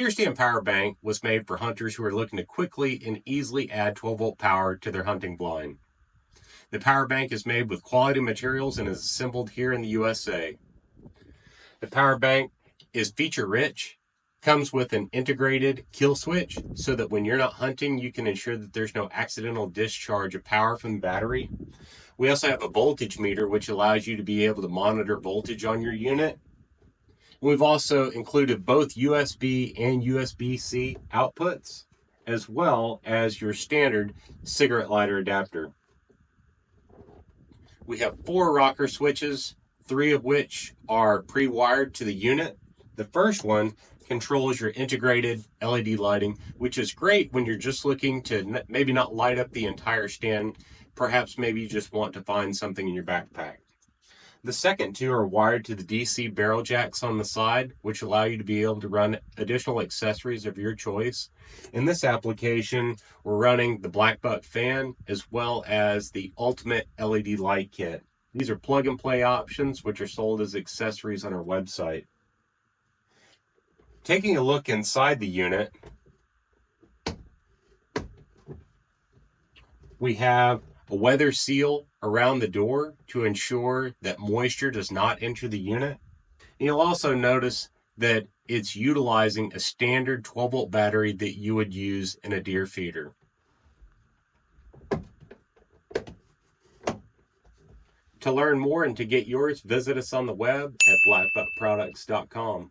deer stand power bank was made for hunters who are looking to quickly and easily add 12-volt power to their hunting blind. The power bank is made with quality materials and is assembled here in the USA. The power bank is feature rich, comes with an integrated kill switch so that when you're not hunting, you can ensure that there's no accidental discharge of power from the battery. We also have a voltage meter, which allows you to be able to monitor voltage on your unit. We've also included both USB and USB-C outputs, as well as your standard cigarette lighter adapter. We have 4 rocker switches, 3 of which are pre-wired to the unit. The first one controls your integrated LED lighting, which is great when you're just looking to maybe not light up the entire stand. Perhaps maybe you just want to find something in your backpack. The second 2 are wired to the DC barrel jacks on the side, which allow you to be able to run additional accessories of your choice. In this application, we're running the Black Buck fan as well as the Ultimate LED light kit. These are plug and play options, which are sold as accessories on our website. Taking a look inside the unit, we have a weather seal around the door to ensure that moisture does not enter the unit. And you'll also notice that it's utilizing a standard 12-volt battery that you would use in a deer feeder. To learn more and to get yours, visit us on the web at blackbuckproducts.com.